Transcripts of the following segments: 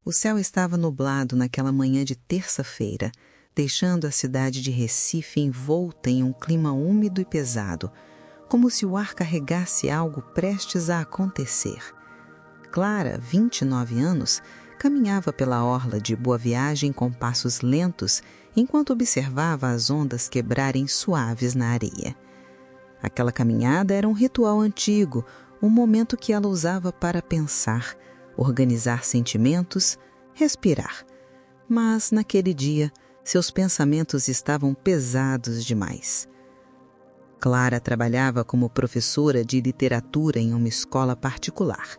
O céu estava nublado naquela manhã de terça-feira, deixando a cidade de Recife envolta em um clima úmido e pesado, como se o ar carregasse algo prestes a acontecer. Clara, 29 anos, caminhava pela orla de Boa Viagem com passos lentos, enquanto observava as ondas quebrarem suaves na areia. Aquela caminhada era um ritual antigo, um momento que ela usava para pensar, organizar sentimentos, respirar. Mas, naquele dia, seus pensamentos estavam pesados demais. Clara trabalhava como professora de literatura em uma escola particular.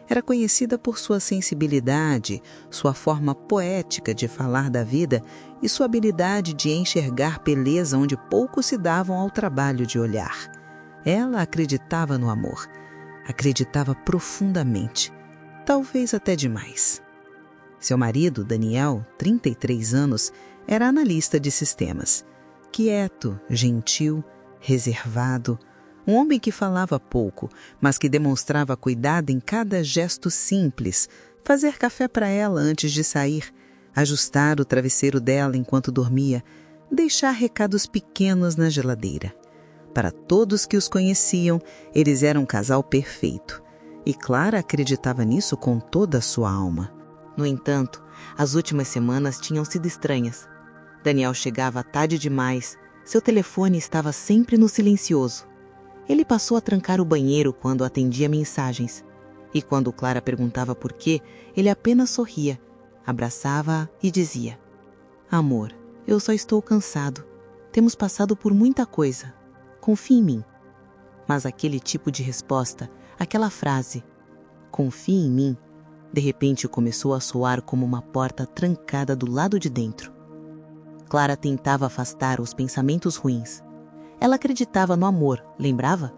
Era conhecida por sua sensibilidade, sua forma poética de falar da vida e sua habilidade de enxergar beleza onde poucos se davam ao trabalho de olhar. Ela acreditava no amor. Acreditava profundamente, talvez até demais. Seu marido, Daniel, 33 anos, era analista de sistemas. Quieto, gentil, reservado, um homem que falava pouco, mas que demonstrava cuidado em cada gesto simples, fazer café para ela antes de sair, ajustar o travesseiro dela enquanto dormia, deixar recados pequenos na geladeira. Para todos que os conheciam, eles eram um casal perfeito, e Clara acreditava nisso com toda a sua alma. No entanto, as últimas semanas tinham sido estranhas. Daniel chegava tarde demais, seu telefone estava sempre no silencioso. Ele passou a trancar o banheiro quando atendia mensagens. E quando Clara perguntava por quê, ele apenas sorria, abraçava-a e dizia: "Amor, eu só estou cansado. Temos passado por muita coisa. Confie em mim." Mas aquele tipo de resposta, aquela frase, "confie em mim", de repente começou a soar como uma porta trancada do lado de dentro. Clara tentava afastar os pensamentos ruins. Ela acreditava no amor, lembrava?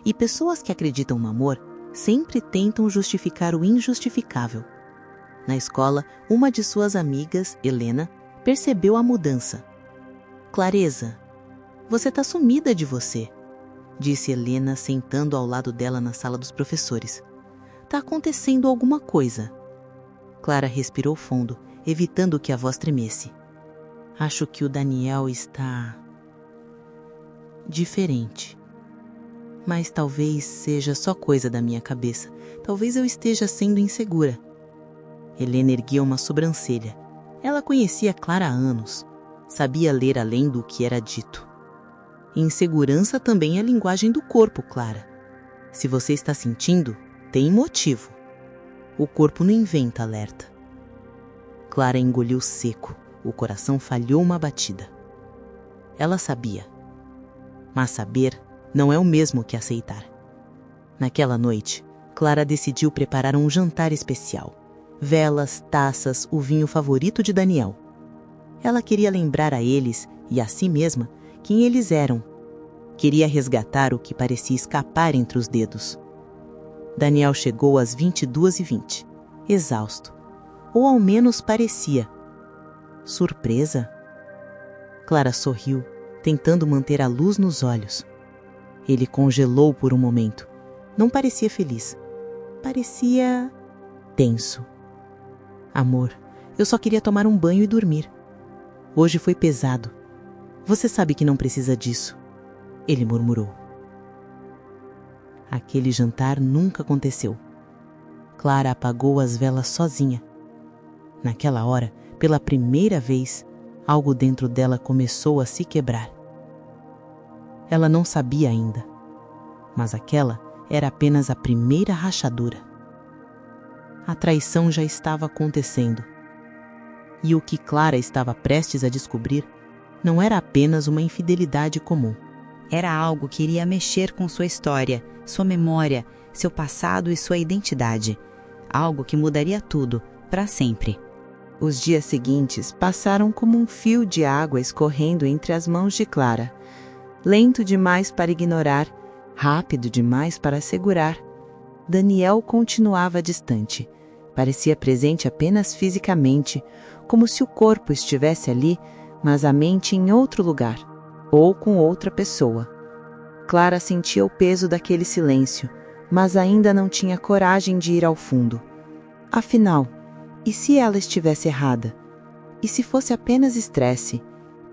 E pessoas que acreditam no amor sempre tentam justificar o injustificável. Na escola, uma de suas amigas, Helena, percebeu a mudança. "Clareza, você tá sumida de você", disse Helena sentando ao lado dela na sala dos professores. "Tá acontecendo alguma coisa." Clara respirou fundo, evitando que a voz tremesse. "Acho que o Daniel está diferente. Mas talvez seja só coisa da minha cabeça. Talvez eu esteja sendo insegura." Helena ergueu uma sobrancelha. Ela conhecia Clara há anos. Sabia ler além do que era dito. Insegurança também é a linguagem do corpo, Clara. Se você está sentindo, tem motivo. O corpo não inventa alerta. Clara engoliu seco. O coração falhou uma batida. Ela sabia. Mas saber não é o mesmo que aceitar. Naquela noite, Clara decidiu preparar um jantar especial. Velas, taças, o vinho favorito de Daniel. Ela queria lembrar a eles, e a si mesma, quem eles eram. Queria resgatar o que parecia escapar entre os dedos. Daniel chegou às 22h20, exausto. Ou ao menos parecia. Surpresa? Clara sorriu, tentando manter a luz nos olhos. Ele congelou por um momento. Não parecia feliz. Parecia tenso. "Amor, eu só queria tomar um banho e dormir. Hoje foi pesado. Você sabe que não precisa disso", ele murmurou. Aquele jantar nunca aconteceu. Clara apagou as velas sozinha. Naquela hora, pela primeira vez, algo dentro dela começou a se quebrar. Ela não sabia ainda, mas aquela era apenas a primeira rachadura. A traição já estava acontecendo. E o que Clara estava prestes a descobrir não era apenas uma infidelidade comum. Era algo que iria mexer com sua história, sua memória, seu passado e sua identidade. Algo que mudaria tudo, para sempre. Os dias seguintes passaram como um fio de água escorrendo entre as mãos de Clara. Lento demais para ignorar, rápido demais para segurar. Daniel continuava distante. Parecia presente apenas fisicamente, como se o corpo estivesse ali, mas a mente em outro lugar, ou com outra pessoa. Clara sentia o peso daquele silêncio, mas ainda não tinha coragem de ir ao fundo. Afinal, E se ela estivesse errada? E se fosse apenas estresse?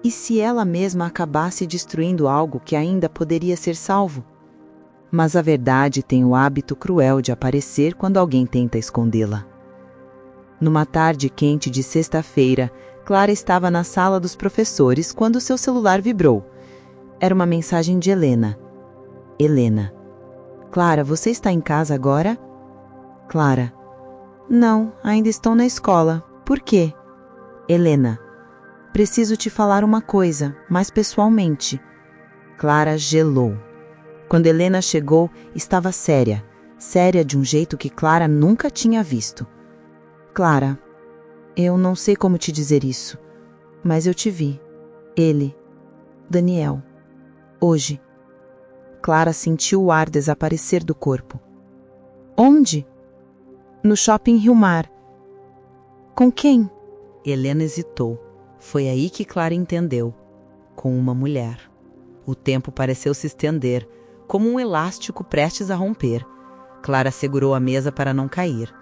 E se ela mesma acabasse destruindo algo que ainda poderia ser salvo? Mas a verdade tem o hábito cruel de aparecer quando alguém tenta escondê-la. Numa tarde quente de sexta-feira, Clara estava na sala dos professores quando seu celular vibrou. Era uma mensagem de Helena. Helena. Clara, você está em casa agora? Clara. Não, ainda estou na escola. Por quê? Helena. Preciso te falar uma coisa, mais pessoalmente. Clara gelou. Quando Helena chegou, estava séria. Séria de um jeito que Clara nunca tinha visto. Clara, eu não sei como te dizer isso, mas eu te vi. Ele, Daniel, hoje. Clara sentiu o ar desaparecer do corpo. Onde? No shopping Rio Mar. Com quem? Helena hesitou. Foi aí que Clara entendeu. Com uma mulher. O tempo pareceu se estender, como um elástico prestes a romper. Clara segurou a mesa para não cair.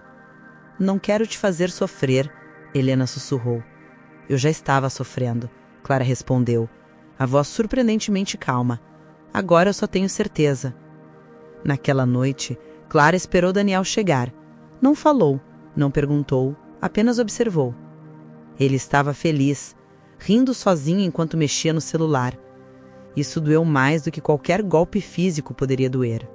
Não quero te fazer sofrer, Helena sussurrou. Eu já estava sofrendo, Clara respondeu, a voz surpreendentemente calma. Agora eu só tenho certeza. Naquela noite, Clara esperou Daniel chegar. Não falou, não perguntou, apenas observou. Ele estava feliz, rindo sozinho enquanto mexia no celular. Isso doeu mais do que qualquer golpe físico poderia doer.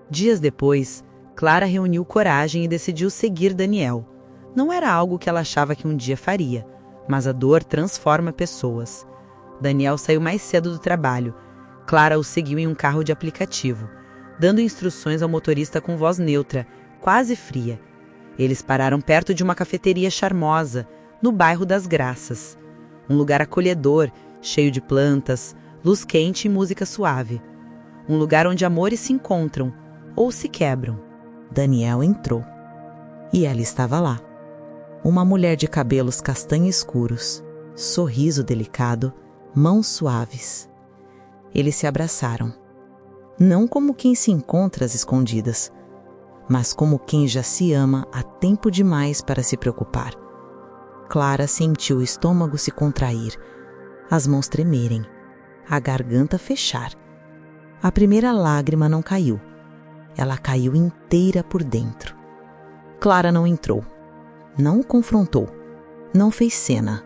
Dias depois, Clara reuniu coragem e decidiu seguir Daniel. Não era algo que ela achava que um dia faria, mas a dor transforma pessoas. Daniel saiu mais cedo do trabalho. Clara o seguiu em um carro de aplicativo, dando instruções ao motorista com voz neutra, quase fria. Eles pararam perto de uma cafeteria charmosa, no bairro das Graças. Um lugar acolhedor, cheio de plantas, luz quente e música suave. Um lugar onde amores se encontram, ou se quebram. Daniel entrou. E ela estava lá. Uma mulher de cabelos castanho escuros, sorriso delicado, mãos suaves. Eles se abraçaram. Não como quem se encontra às escondidas, mas como quem já se ama há tempo demais para se preocupar. Clara sentiu o estômago se contrair, as mãos tremerem, a garganta fechar. A primeira lágrima não caiu. Ela caiu inteira por dentro. Clara não entrou, não o confrontou, não fez cena,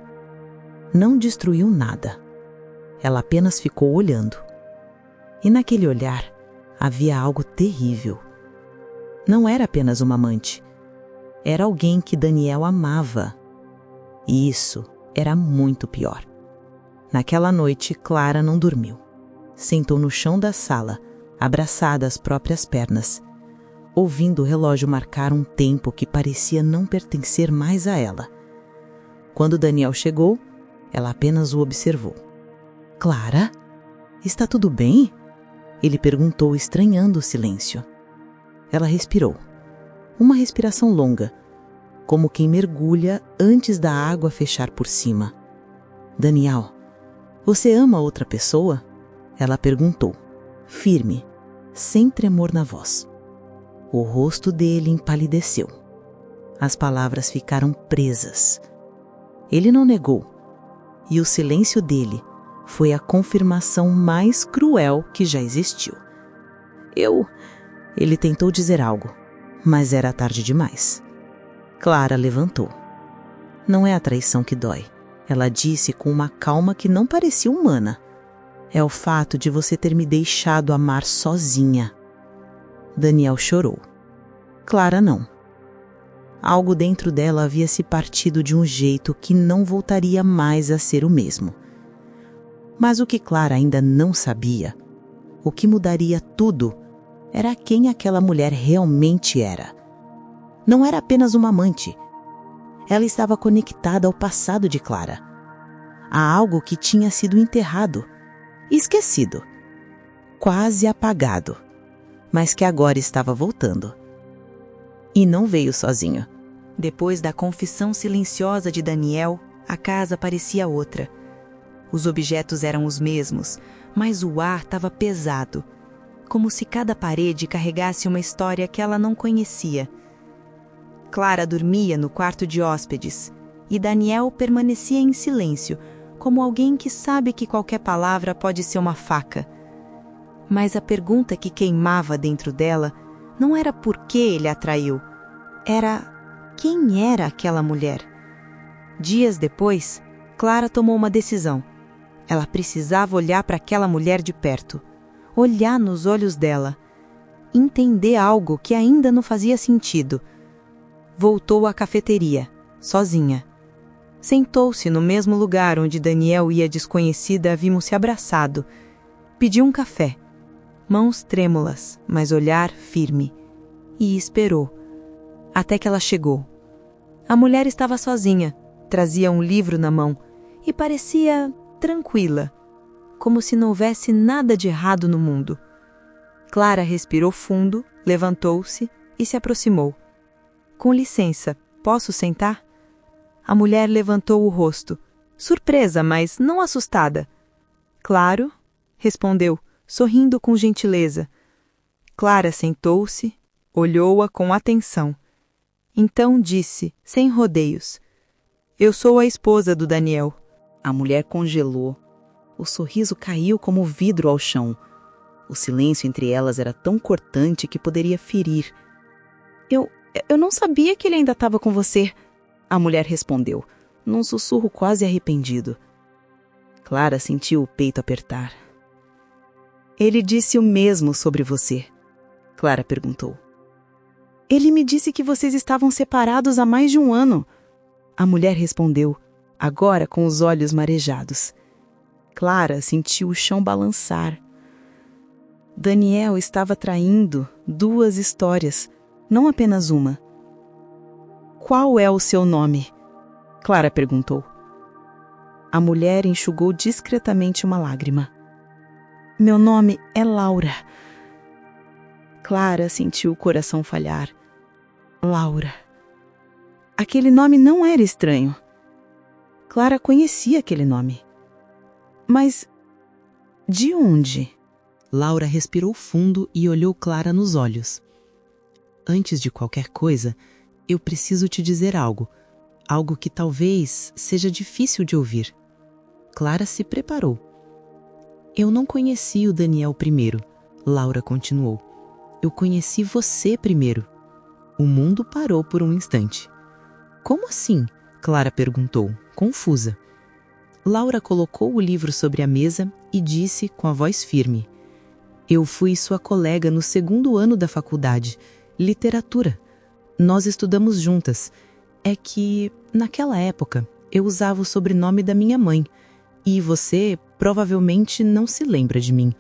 não destruiu nada. Ela apenas ficou olhando. E naquele olhar havia algo terrível. Não era apenas uma amante. Era alguém que Daniel amava. E isso era muito pior. Naquela noite, Clara não dormiu. Sentou no chão da sala, abraçada às próprias pernas, ouvindo o relógio marcar um tempo que parecia não pertencer mais a ela. Quando Daniel chegou, ela apenas o observou. Clara? Está tudo bem? Ele perguntou, estranhando o silêncio. Ela respirou. Uma respiração longa, como quem mergulha antes da água fechar por cima. Daniel, você ama outra pessoa? Ela perguntou, firme, sem tremor na voz. O rosto dele empalideceu. As palavras ficaram presas. Ele não negou, e o silêncio dele foi a confirmação mais cruel que já existiu. Ele tentou dizer algo, mas era tarde demais. Clara levantou. Não é a traição que dói, ela disse com uma calma que não parecia humana. É o fato de você ter me deixado amar sozinha. Daniel chorou. Clara não. Algo dentro dela havia se partido de um jeito que não voltaria mais a ser o mesmo. Mas o que Clara ainda não sabia, o que mudaria tudo, era quem aquela mulher realmente era. Não era apenas uma amante. Ela estava conectada ao passado de Clara. A algo que tinha sido enterrado, esquecido, quase apagado, mas que agora estava voltando. E não veio sozinho. Depois da confissão silenciosa de Daniel, a casa parecia outra. Os objetos eram os mesmos, mas o ar estava pesado, como se cada parede carregasse uma história que ela não conhecia. Clara dormia no quarto de hóspedes e Daniel permanecia em silêncio, como alguém que sabe que qualquer palavra pode ser uma faca. Mas a pergunta que queimava dentro dela não era por que ele a traiu, era quem era aquela mulher. Dias depois, Clara tomou uma decisão. Ela precisava olhar para aquela mulher de perto, olhar nos olhos dela, entender algo que ainda não fazia sentido. Voltou à cafeteria, sozinha. Sentou-se no mesmo lugar onde Daniel e a desconhecida haviam se abraçado. Pediu um café. Mãos trêmulas, mas olhar firme. E esperou. Até que ela chegou. A mulher estava sozinha, trazia um livro na mão e parecia tranquila, como se não houvesse nada de errado no mundo. Clara respirou fundo, levantou-se e se aproximou. Com licença, posso sentar? A mulher levantou o rosto, surpresa, mas não assustada. Claro, respondeu, sorrindo com gentileza. Clara sentou-se, olhou-a com atenção. Então disse, sem rodeios: Eu sou a esposa do Daniel. A mulher congelou. O sorriso caiu como vidro ao chão. O silêncio entre elas era tão cortante que poderia ferir. Eu não sabia que ele ainda estava com você, a mulher respondeu, num sussurro quase arrependido. Clara sentiu o peito apertar. Ele disse o mesmo sobre você, Clara perguntou. Ele me disse que vocês estavam separados há mais de 1 ano. A mulher respondeu, agora com os olhos marejados. Clara sentiu o chão balançar. Daniel estava traindo 2 histórias, não apenas uma. Qual é o seu nome? Clara perguntou. A mulher enxugou discretamente uma lágrima. Meu nome é Laura. Clara sentiu o coração falhar. Laura. Aquele nome não era estranho. Clara conhecia aquele nome. Mas de onde? Laura respirou fundo e olhou Clara nos olhos. Antes de qualquer coisa, eu preciso te dizer algo que talvez seja difícil de ouvir. Clara se preparou. Eu não conheci o Daniel primeiro, Laura continuou. Eu conheci você primeiro. O mundo parou por um instante. Como assim? Clara perguntou, confusa. Laura colocou o livro sobre a mesa e disse com a voz firme: Eu fui sua colega no 2º ano da faculdade, literatura. Nós estudamos juntas. É que, naquela época, eu usava o sobrenome da minha mãe. E você provavelmente não se lembra de mim.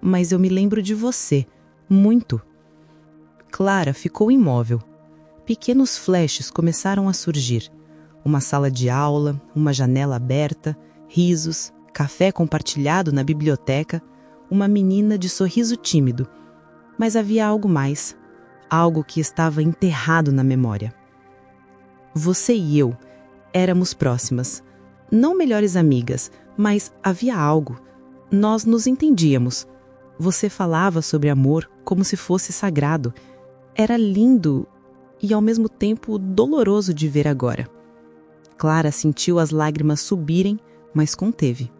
Mas eu me lembro de você. Muito. Clara ficou imóvel. Pequenos flashes começaram a surgir. Uma sala de aula, uma janela aberta, risos, café compartilhado na biblioteca, uma menina de sorriso tímido. Mas havia algo mais. Algo que estava enterrado na memória. Você e eu éramos próximas. Não melhores amigas, mas havia algo. Nós nos entendíamos. Você falava sobre amor como se fosse sagrado. Era lindo e ao mesmo tempo doloroso de ver agora. Clara sentiu as lágrimas subirem, mas conteve.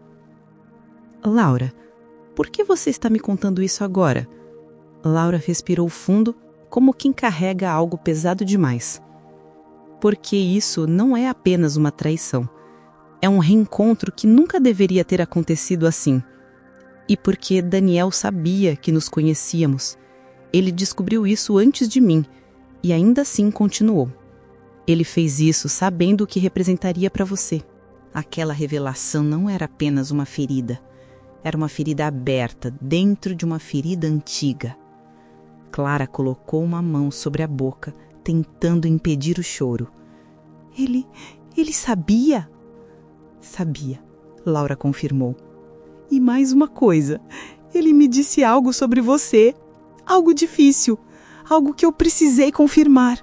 Laura, por que você está me contando isso agora? Laura respirou fundo, como quem carrega algo pesado demais. Porque isso não é apenas uma traição. É um reencontro que nunca deveria ter acontecido assim. E porque Daniel sabia que nos conhecíamos. Ele descobriu isso antes de mim, e ainda assim continuou. Ele fez isso sabendo o que representaria para você. Aquela revelação não era apenas uma ferida. Era uma ferida aberta dentro de uma ferida antiga. Clara colocou uma mão sobre a boca, tentando impedir o choro. Ele sabia? Sabia, Laura confirmou. E mais uma coisa, ele me disse algo sobre você. Algo difícil, algo que eu precisei confirmar.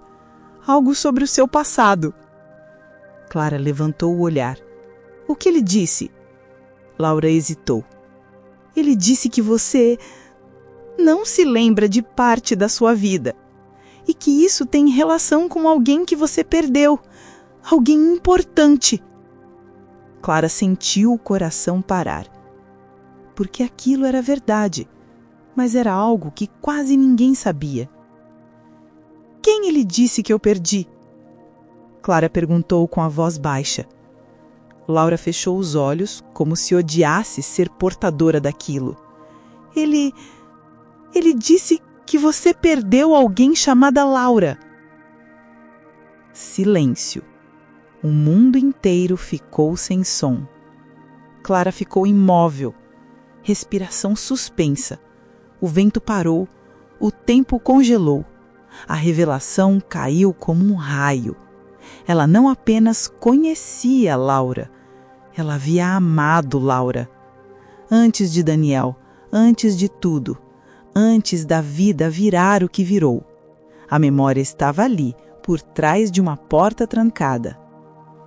Algo sobre o seu passado. Clara levantou o olhar. O que ele disse? Laura hesitou. Ele disse que você não se lembra de parte da sua vida. e que isso tem relação com alguém que você perdeu, alguém importante. Clara sentiu o coração parar, porque aquilo era verdade, mas era algo que quase ninguém sabia. Quem ele disse que eu perdi? Clara perguntou com a voz baixa. Laura fechou os olhos, como se odiasse ser portadora daquilo. Ele disse que você perdeu alguém chamada Laura. Silêncio. O mundo inteiro ficou sem som. Clara ficou imóvel, respiração suspensa. O vento parou, o tempo congelou. A revelação caiu como um raio. Ela não apenas conhecia Laura, ela havia amado Laura. Antes de Daniel, antes de tudo, antes da vida virar o que virou. A memória estava ali, por trás de uma porta trancada.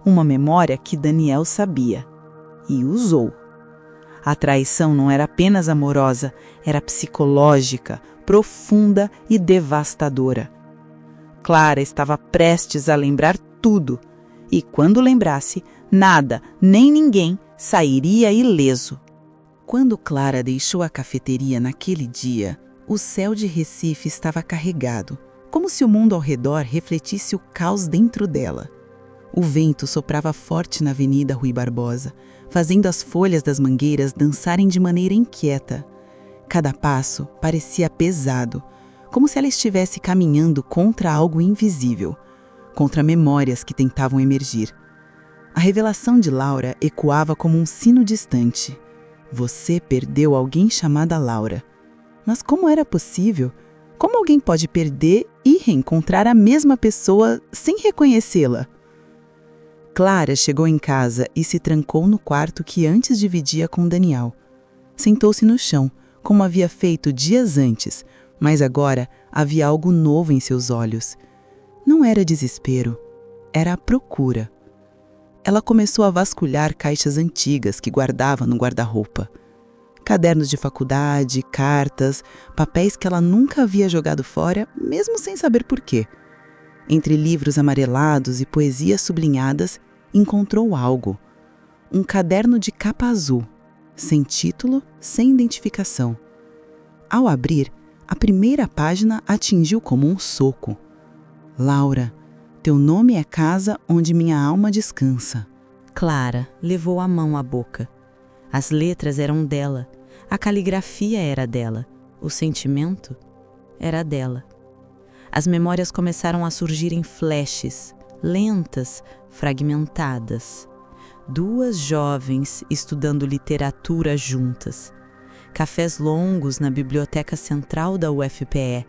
Uma memória que Daniel sabia e usou. A traição não era apenas amorosa, era psicológica, profunda e devastadora. Clara estava prestes a lembrar tudo, e quando lembrasse, nada, nem ninguém sairia ileso. Quando Clara deixou a cafeteria naquele dia, o céu de Recife estava carregado, como se o mundo ao redor refletisse o caos dentro dela. O vento soprava forte na Avenida Rui Barbosa, fazendo as folhas das mangueiras dançarem de maneira inquieta. Cada passo parecia pesado, como se ela estivesse caminhando contra algo invisível, contra memórias que tentavam emergir. A revelação de Laura ecoava como um sino distante. Você perdeu alguém chamada Laura. Mas como era possível? Como alguém pode perder e reencontrar a mesma pessoa sem reconhecê-la? Clara chegou em casa e se trancou no quarto que antes dividia com Daniel. Sentou-se no chão, como havia feito dias antes, mas agora havia algo novo em seus olhos. Não era desespero, era a procura. Ela começou a vasculhar caixas antigas que guardava no guarda-roupa. Cadernos de faculdade, cartas, papéis que ela nunca havia jogado fora, mesmo sem saber por quê. Entre livros amarelados e poesias sublinhadas, encontrou algo. Um caderno de capa azul, sem título, sem identificação. Ao abrir, a primeira página atingiu como um soco. Laura, teu nome é casa onde minha alma descansa. Clara levou a mão à boca. As letras eram dela, a caligrafia era dela, o sentimento era dela. As memórias começaram a surgir em flashes, lentas, fragmentadas. Duas jovens estudando literatura juntas. Cafés longos na biblioteca central da UFPE.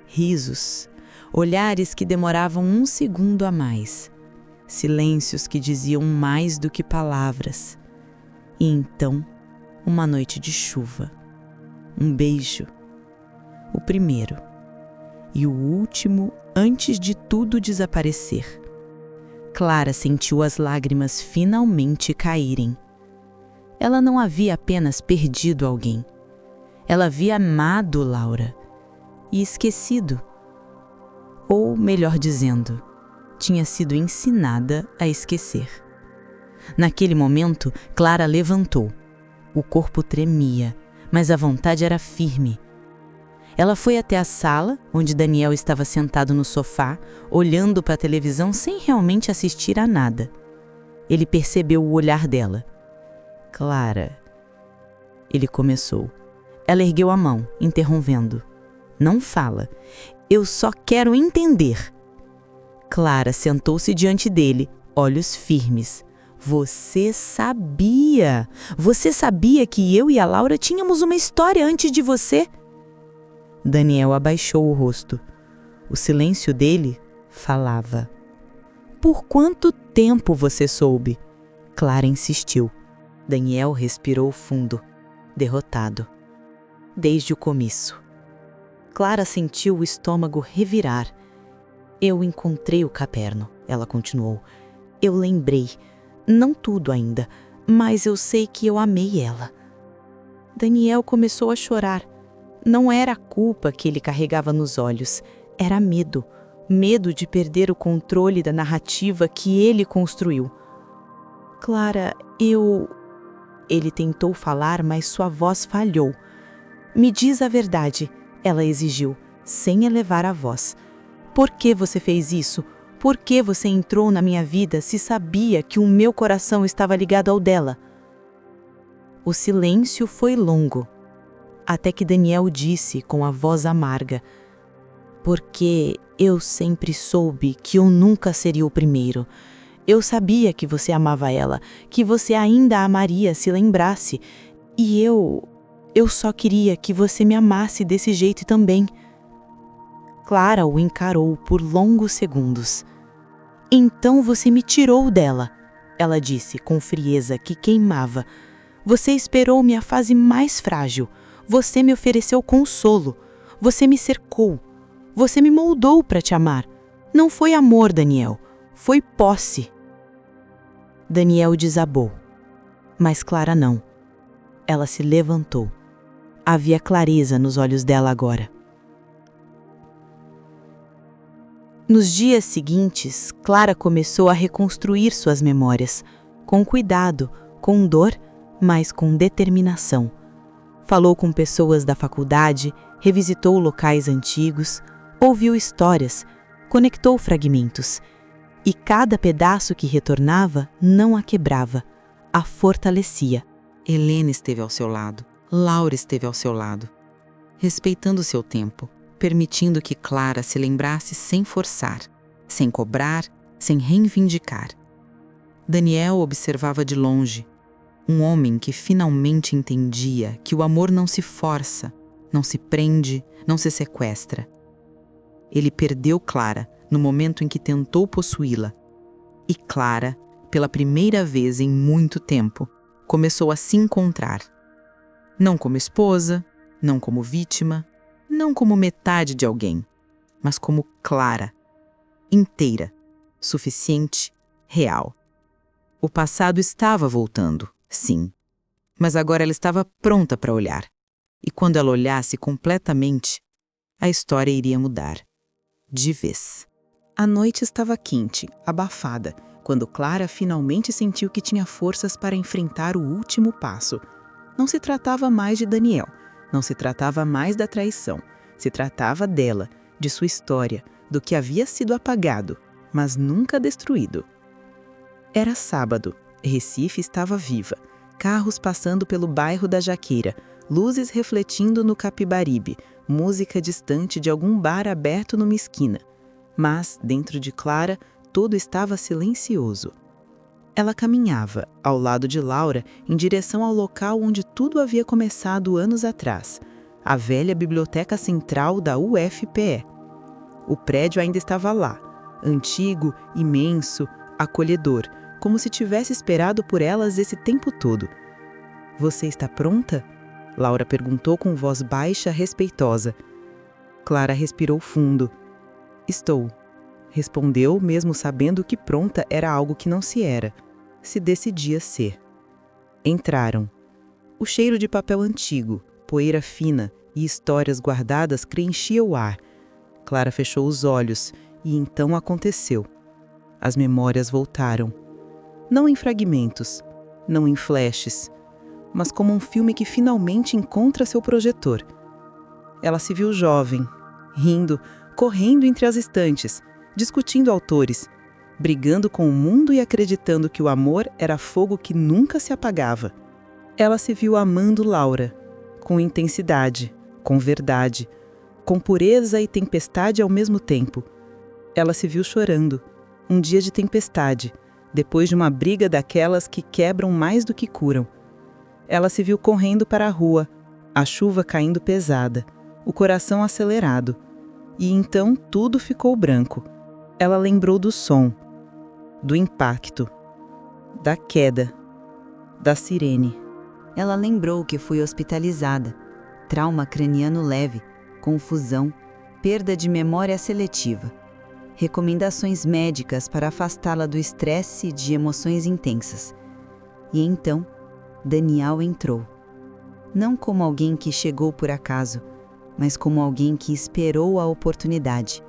Risos, olhares que demoravam um segundo a mais. Silêncios que diziam mais do que palavras. E então, uma noite de chuva. Um beijo. O primeiro. E o último antes de tudo desaparecer. Clara sentiu as lágrimas finalmente caírem. Ela não havia apenas perdido alguém. Ela havia amado Laura e esquecido. Ou, melhor dizendo, tinha sido ensinada a esquecer. Naquele momento, Clara levantou. O corpo tremia, mas a vontade era firme. Ela foi até a sala, onde Daniel estava sentado no sofá, olhando para a televisão sem realmente assistir a nada. Ele percebeu o olhar dela. Clara. Ele começou. Ela ergueu a mão, interrompendo. Não fala. Eu só quero entender. Clara sentou-se diante dele, olhos firmes. Você sabia! Você sabia que eu e a Laura tínhamos uma história antes de você? Daniel abaixou o rosto. O silêncio dele falava. Por quanto tempo você soube? Clara insistiu. Daniel respirou fundo, derrotado. Desde o começo. Clara sentiu o estômago revirar. Eu encontrei o caderno, ela continuou. Eu lembrei. Não tudo ainda, mas eu sei que eu amei ela. Daniel começou a chorar. Não era a culpa que ele carregava nos olhos, Era medo. Medo de perder o controle da narrativa que ele construiu. Clara, Ele tentou falar, mas sua voz falhou. Me diz a verdade, ela exigiu, sem elevar a voz. Por que você fez isso? Por que você entrou na minha vida se sabia que o meu coração estava ligado ao dela? O silêncio foi longo, até que Daniel disse com a voz amarga: porque eu sempre soube que eu nunca seria o primeiro. Eu sabia que você amava ela, que você ainda a amaria se lembrasse. E eu só queria que você me amasse desse jeito também. Clara o encarou por longos segundos. Então você me tirou dela, ela disse com frieza que queimava. Você esperou minha fase mais frágil. Você me ofereceu consolo. Você me cercou. Você me moldou para te amar. Não foi amor, Daniel. Foi posse. Daniel desabou. Mas Clara não. Ela se levantou. Havia clareza nos olhos dela agora. Nos dias seguintes, Clara começou a reconstruir suas memórias, com cuidado, com dor, mas com determinação. Falou com pessoas da faculdade, revisitou locais antigos, ouviu histórias, conectou fragmentos. E cada pedaço que retornava não a quebrava, a fortalecia. Helena esteve ao seu lado, Laura esteve ao seu lado, respeitando seu tempo, permitindo que Clara se lembrasse sem forçar, sem cobrar, sem reivindicar. Daniel observava de longe, um homem que finalmente entendia que o amor não se força, não se prende, não se sequestra. Ele perdeu Clara no momento em que tentou possuí-la. E Clara, pela primeira vez em muito tempo, começou a se encontrar. Não como esposa, não como vítima, não como metade de alguém, mas como Clara, inteira, suficiente, real. O passado estava voltando, sim, mas agora ela estava pronta para olhar. E quando ela olhasse completamente, a história iria mudar. De vez. A noite estava quente, abafada, quando Clara finalmente sentiu que tinha forças para enfrentar o último passo. Não se tratava mais de Daniel, não se tratava mais da traição. Se tratava dela, de sua história, do que havia sido apagado, mas nunca destruído. Era sábado, Recife estava viva, carros passando pelo bairro da Jaqueira, luzes refletindo no Capibaribe, música distante de algum bar aberto numa esquina. Mas, dentro de Clara, tudo estava silencioso. Ela caminhava, ao lado de Laura, em direção ao local onde tudo havia começado anos atrás, a velha biblioteca central da UFPE. O prédio ainda estava lá, antigo, imenso, acolhedor, como se tivesse esperado por elas esse tempo todo. "Você está pronta?" Laura perguntou com voz baixa, respeitosa. Clara respirou fundo. "Estou", respondeu, mesmo sabendo que pronta era algo que não se era, se decidia ser. Entraram. O cheiro de papel antigo, poeira fina e histórias guardadas preenchia o ar. Clara fechou os olhos e então aconteceu. As memórias voltaram. Não em fragmentos, não em flashes, mas como um filme que finalmente encontra seu projetor. Ela se viu jovem, rindo, correndo entre as estantes, discutindo autores, brigando com o mundo e acreditando que o amor era fogo que nunca se apagava. Ela se viu amando Laura, com intensidade, com verdade, com pureza e tempestade ao mesmo tempo. Ela se viu chorando, um dia de tempestade, depois de uma briga daquelas que quebram mais do que curam. Ela se viu correndo para a rua, a chuva caindo pesada, o coração acelerado. E então tudo ficou branco. Ela lembrou do som, do impacto, da queda, da sirene. Ela lembrou que foi hospitalizada. Trauma craniano leve, confusão, perda de memória seletiva. Recomendações médicas para afastá-la do estresse e de emoções intensas. E então, Daniel entrou. Não como alguém que chegou por acaso, mas como alguém que esperou a oportunidade.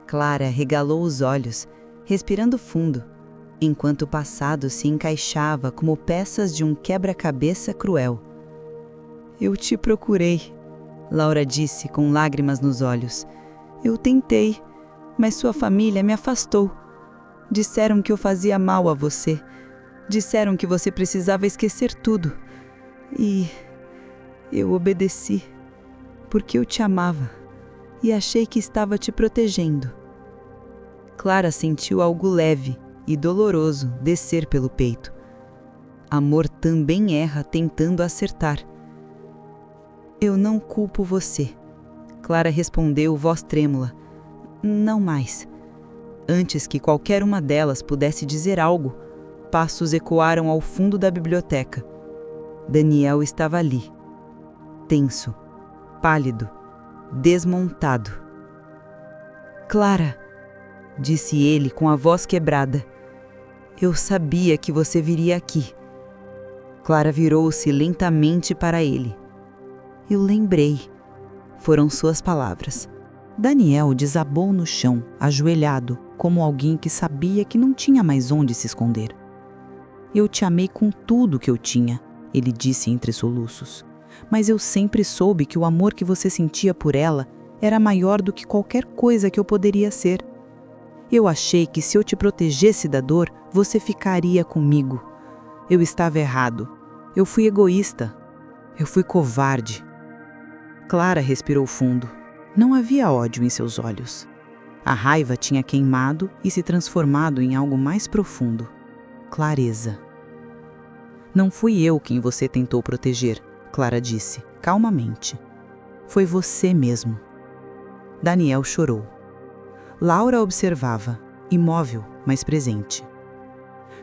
Clara regalou os olhos, respirando fundo, enquanto o passado se encaixava como peças de um quebra-cabeça cruel. Eu te procurei, Laura disse com lágrimas nos olhos. Eu tentei, mas sua família me afastou. Disseram que eu fazia mal a você. Disseram que você precisava esquecer tudo. E eu obedeci, porque eu te amava e achei que estava te protegendo. Clara sentiu algo leve e doloroso descer pelo peito. Amor também erra tentando acertar. Eu não culpo você, Clara respondeu, voz trêmula. Não mais. Antes que qualquer uma delas pudesse dizer algo, passos ecoaram ao fundo da biblioteca. Daniel estava ali, tenso, pálido, desmontado. Clara, disse ele com a voz quebrada, eu sabia que você viria aqui. Clara virou-se lentamente para ele. Eu lembrei, foram suas palavras. Daniel desabou no chão, ajoelhado, como alguém que sabia que não tinha mais onde se esconder. Eu te amei com tudo que eu tinha, ele disse entre soluços. Mas eu sempre soube que o amor que você sentia por ela era maior do que qualquer coisa que eu poderia ser. Eu achei que se eu te protegesse da dor, você ficaria comigo. Eu estava errado. Eu fui egoísta. Eu fui covarde. Clara respirou fundo. Não havia ódio em seus olhos. A raiva tinha queimado e se transformado em algo mais profundo. Clareza. Não fui eu quem você tentou proteger, Clara disse, calmamente. Foi você mesmo. Daniel chorou. Laura observava, imóvel, mas presente.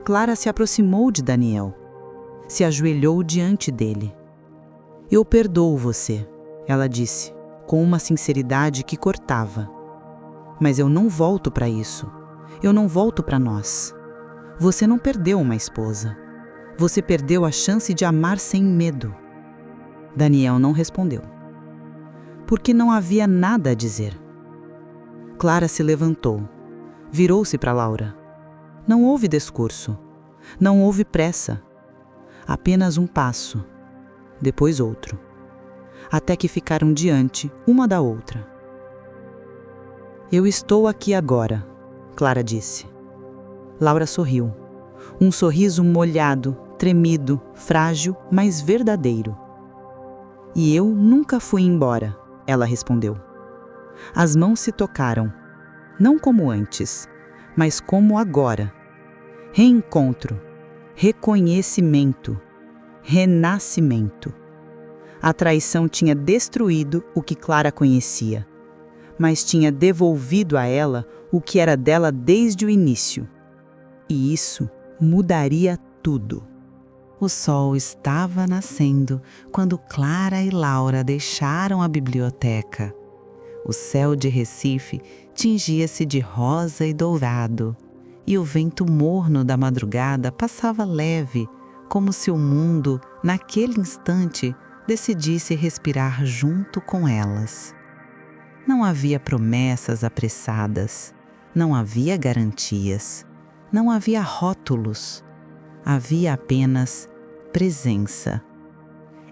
Clara se aproximou de Daniel. Se ajoelhou diante dele. Eu perdoo você, ela disse, com uma sinceridade que cortava. Mas eu não volto para isso. Eu não volto para nós. Você não perdeu uma esposa. Você perdeu a chance de amar sem medo. Daniel não respondeu. Porque não havia nada a dizer. Clara se levantou. Virou-se para Laura. Não houve discurso. Não houve pressa. Apenas um passo. Depois outro. Até que ficaram diante, uma da outra. Eu estou aqui agora, Clara disse. Laura sorriu. Um sorriso molhado, tremido, frágil, mas verdadeiro. E eu nunca fui embora, ela respondeu. As mãos se tocaram, não como antes, mas como agora. Reencontro, reconhecimento, renascimento. A traição tinha destruído o que Clara conhecia, mas tinha devolvido a ela o que era dela desde o início. E isso mudaria tudo. O sol estava nascendo quando Clara e Laura deixaram a biblioteca. O céu de Recife tingia-se de rosa e dourado, e o vento morno da madrugada passava leve, como se o mundo, naquele instante, decidisse respirar junto com elas. Não havia promessas apressadas, não havia garantias, não havia rótulos, havia apenas presença.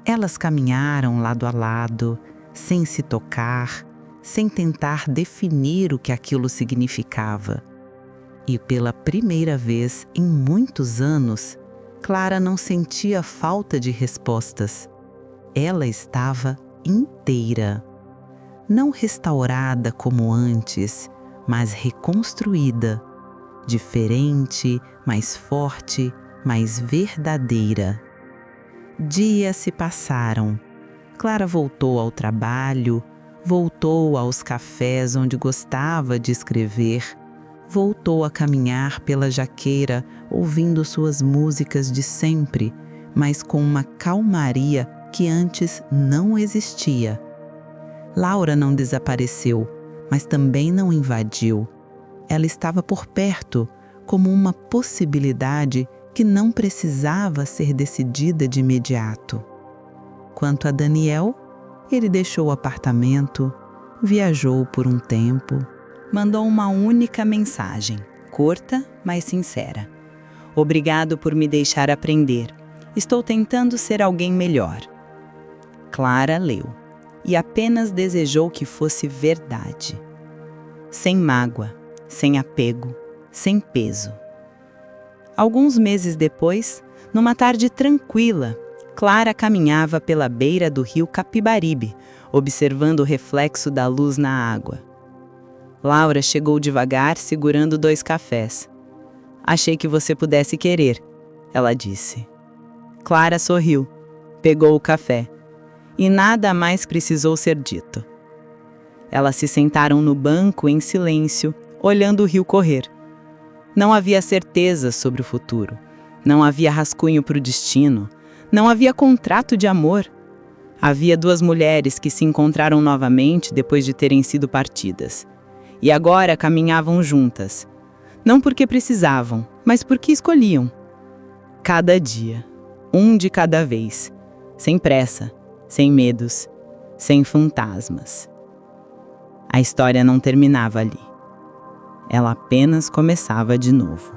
Elas caminharam lado a lado, sem se tocar, sem tentar definir o que aquilo significava. E pela primeira vez em muitos anos, Clara não sentia falta de respostas. Ela estava inteira. Não restaurada como antes, mas reconstruída. Diferente, mais forte, mais verdadeira. Dias se passaram. Clara voltou ao trabalho, voltou aos cafés onde gostava de escrever, voltou a caminhar pela jaqueira, ouvindo suas músicas de sempre, mas com uma calmaria que antes não existia. Laura não desapareceu, mas também não invadiu. Ela estava por perto, como uma possibilidade que não precisava ser decidida de imediato. Quanto a Daniel, Ele deixou o apartamento, viajou por um tempo, mandou uma única mensagem, curta, mas sincera. Obrigado por me deixar aprender. Estou tentando ser alguém melhor. Clara leu e apenas desejou que fosse verdade. Sem mágoa, sem apego, sem peso. Alguns meses depois, numa tarde tranquila, Clara caminhava pela beira do rio Capibaribe, observando o reflexo da luz na água. Laura chegou devagar, segurando 2 cafés. Achei que você pudesse querer, ela disse. Clara sorriu, pegou o café, e nada mais precisou ser dito. Elas se sentaram no banco em silêncio, olhando o rio correr. Não havia certeza sobre o futuro, não havia rascunho para o destino, não havia contrato de amor. Havia 2 mulheres que se encontraram novamente depois de terem sido partidas. E agora caminhavam juntas. Não porque precisavam, mas porque escolhiam. Cada dia, um de cada vez. Sem pressa, sem medos, sem fantasmas. A história não terminava ali. Ela apenas começava de novo.